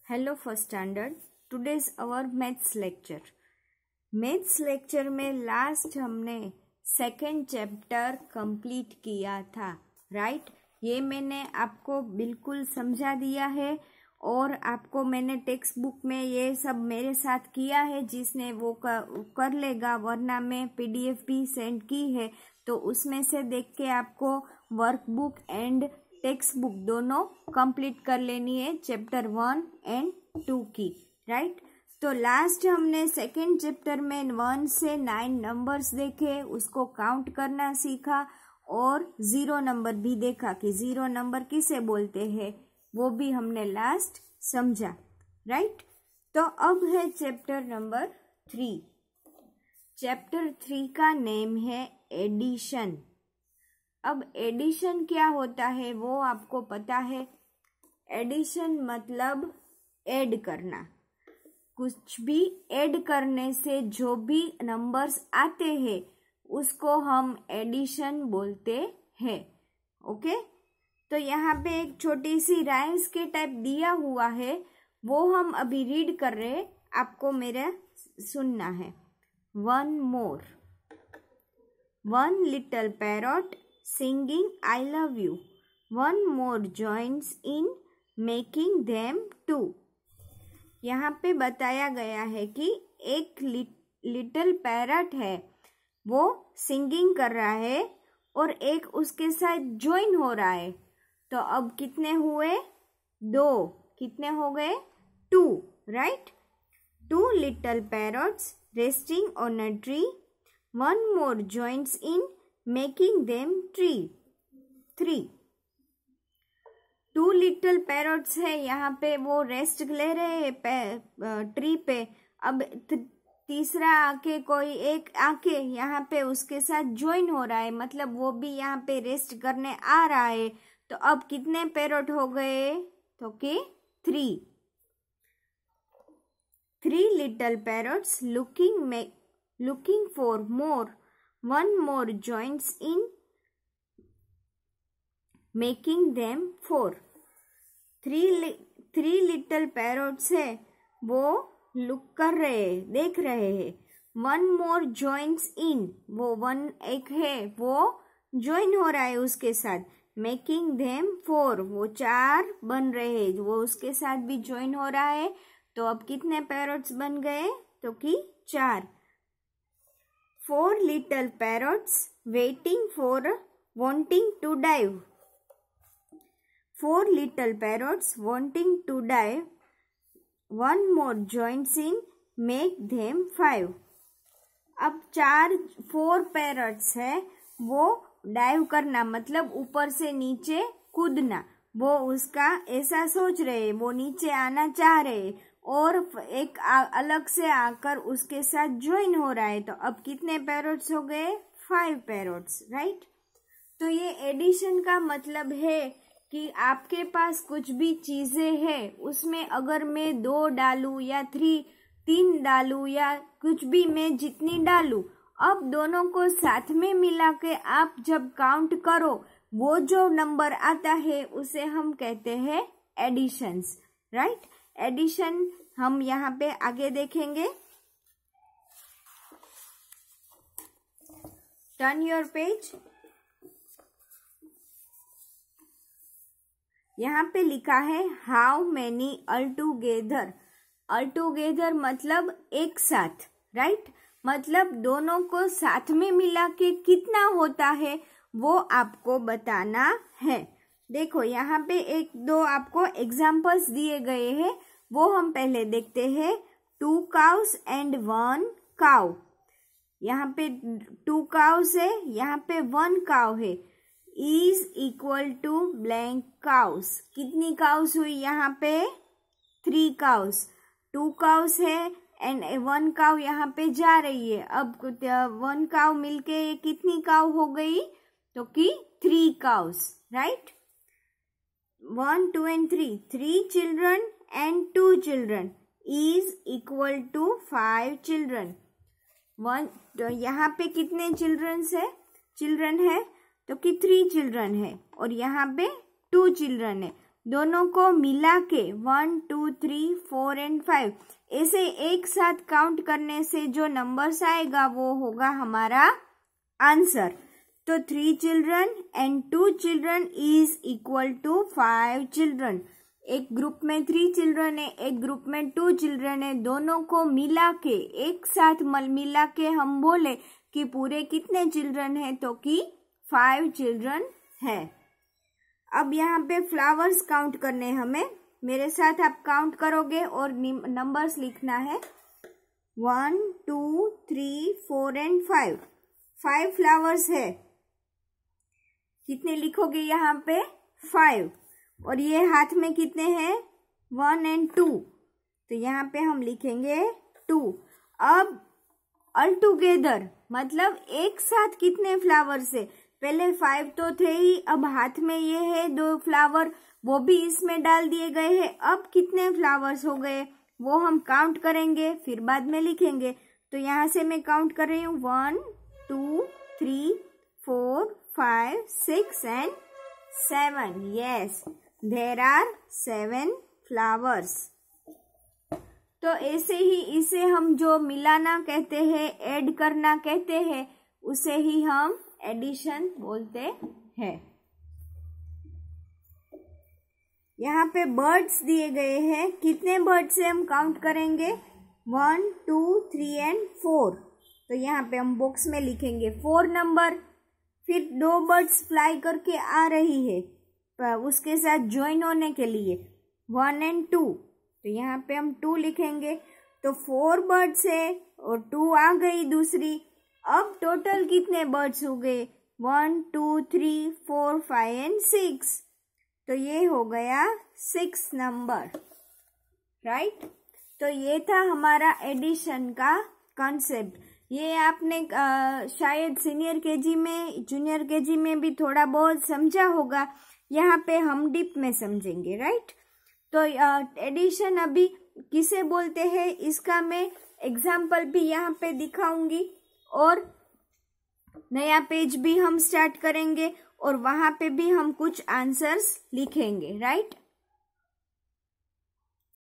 Hello first standard. Today's our maths lecture. Maths lecture में last हमने second chapter complete किया था, right. ये मैंने आपको बिल्कुल समझा दिया है और आपको मैंने टेक्स्ट बुक में ये सब मेरे साथ किया है। जिसने वो कर लेगा, वरना मैं पीडीएफ भी सेंड की है, तो उसमें से देख के आपको वर्कबुक एंड टेक्स्ट बुक दोनों कंप्लीट कर लेनी है, चैप्टर 1 एंड 2 की, राइट। तो लास्ट हमने सेकेंड चैप्टर में 1 से 9 नंबर्स देखे, उसको काउंट करना सीखा और 0 नंबर भी देखा कि 0 नंबर किसे बोलते हैं, वो भी हमने लास्ट समझा, राइट। तो अब है चैप्टर नंबर 3। चैप्टर 3 का नेम है एडिशन। अब एडिशन क्या होता है वो आपको पता है। एडिशन मतलब ऐड करना। कुछ भी ऐड करने से जो भी नंबर्स आते हैं उसको हम एडिशन बोलते हैं, ओके। तो यहाँ पे एक छोटी सी राइम्स के टाइप दिया हुआ है, वो हम अभी रीड कर रहे हैं, आपको मेरा सुनना है। One more, one little parrot singing I love you. One more joins in making them two. यहाँ पे बताया गया है कि एक लिटिल पैरट है, वो सिंगिंग कर रहा है और एक उसके साथ ज्वाइन हो रहा है। तो अब कितने हुए? 2। कितने हो गए? 2, right. 2 little parrots resting on a tree. One more joins in making them 3. 2 little parrots है, यहाँ पे वो रेस्ट ले रहे हैं ट्री पे। अब तीसरा आके कोई एक आके यहाँ पे उसके साथ ज्वाइन हो रहा है, मतलब वो भी यहाँ पे रेस्ट करने आ रहा है। तो अब कितने पैरट हो गए? तो कि 3 little parrots looking for more. One more joins in making them 4. 3 little parrots है, वो लुक कर रहे हैं, देख रहे हैं। वन मोर जॉइंस इन, वो वन एक है, वो ज्वाइन हो रहा है उसके साथ। मेकिंग देम 4, वो 4 बन रहे हैं, वो उसके साथ भी ज्वाइन हो रहा है। तो अब कितने पैरट्स बन गए? तो कि 4। 4 little parrots waiting for wanting to dive. 4 little parrots wanting to dive. One more joins in, make them 5. अब 4 पैरट्स है, वो डाइव करना मतलब ऊपर से नीचे कूदना, वो उसका ऐसा सोच रहे, वो नीचे आना चाह रहे और एक अलग से आकर उसके साथ ज्वाइन हो रहा है। तो अब कितने पैरट्स हो गए? 5 पैरट्स, राइट। तो ये एडिशन का मतलब है कि आपके पास कुछ भी चीजें हैं, उसमें अगर मैं 2 डालूं या 3 डालूं या कुछ भी मैं जितनी डालूं, अब दोनों को साथ में मिला के आप जब काउंट करो, वो जो नंबर आता है उसे हम कहते हैं एडिशंस, राइट। एडिशन हम यहाँ पे आगे देखेंगे। Turn your page. यहाँ पे लिखा है हाउ मेनी अल्टुगेदर। अल्टुगेदर मतलब एक साथ, राइट। मतलब दोनों को साथ में मिला के कितना होता है वो आपको बताना है। देखो यहाँ पे 1-2 आपको एग्जाम्पल्स दिए गए हैं, वो हम पहले देखते हैं। 2 cows and 1 cow। यहाँ पे 2 cows है, यहाँ पे 1 cow है। is equal to blank cows। कितनी cows हुई यहाँ पे? 3 cows। 2 cows है एंड 1 cow यहाँ पे जा रही है। अब 1 cow मिलके कितनी cow हो गई? तो कि 3 cows, right. 1, 2 and 3, 3 children and 2 children is equal to 5 children। तो यहाँ पे कितने चिल्ड्रन है? तो कि 3 चिल्ड्रन है और यहाँ पे 2 चिल्ड्रन है। दोनों को मिला के 1 2 3 4 एंड 5 ऐसे एक साथ काउंट करने से जो नंबर्स आएगा वो होगा हमारा आंसर। तो 3 children and 2 children is equal to 5 children. एक ग्रुप में 3 चिल्ड्रन है, एक ग्रुप में 2 चिल्ड्रन है, दोनों को मिला के एक साथ मिला के हम बोले कि पूरे कितने चिल्ड्रन है, तो कि 5 चिल्ड्रन है। अब यहाँ पे फ्लावर्स काउंट करने हमें, मेरे साथ आप काउंट करोगे और नंबर्स लिखना है 1 2 3 4 एंड 5। 5 फ्लावर्स है, कितने लिखोगे यहाँ पे 5, और ये हाथ में कितने हैं 1 एंड 2, तो यहाँ पे हम लिखेंगे 2। अब ऑल टुगेदर मतलब एक साथ कितने फ्लावर्स है, पहले 5 तो थे ही, अब हाथ में ये है 2 फ्लावर, वो भी इसमें डाल दिए गए हैं। अब कितने फ्लावर्स हो गए वो हम काउंट करेंगे, फिर बाद में लिखेंगे। तो यहाँ से मैं काउंट कर रही हूँ 1 2 3 4 5 6 and 7। Yes, there are 7 flowers. तो ऐसे ही इसे हम जो मिलाना कहते हैं, ऐड करना कहते हैं, उसे ही हम एडिशन बोलते हैं। यहाँ पे बर्ड्स दिए गए हैं, कितने बर्ड्स से हम काउंट करेंगे 1 2 3 एंड 4। तो यहाँ पे हम बॉक्स में लिखेंगे 4 नंबर। फिर 2 बर्ड्स फ्लाई करके आ रही है उसके साथ ज्वाइन होने के लिए 1 एंड 2, तो यहाँ पे हम 2 लिखेंगे। तो 4 बर्ड्स है और 2 आ गई दूसरी। अब टोटल कितने बर्ड्स हो गए 1 2 3 4 5 एंड 6, तो ये हो गया 6 नंबर, राइट। तो ये था हमारा एडिशन का कॉन्सेप्ट। ये आपने शायद सीनियर केजी में, जूनियर केजी में भी थोड़ा बहुत समझा होगा, यहाँ पे हम डीप में समझेंगे, राइट। तो एडिशन अभी किसे बोलते हैं इसका मैं एग्जाम्पल भी यहाँ पे दिखाऊंगी, और नया पेज भी हम स्टार्ट करेंगे और वहाँ पे भी हम कुछ आंसर्स लिखेंगे, राइट।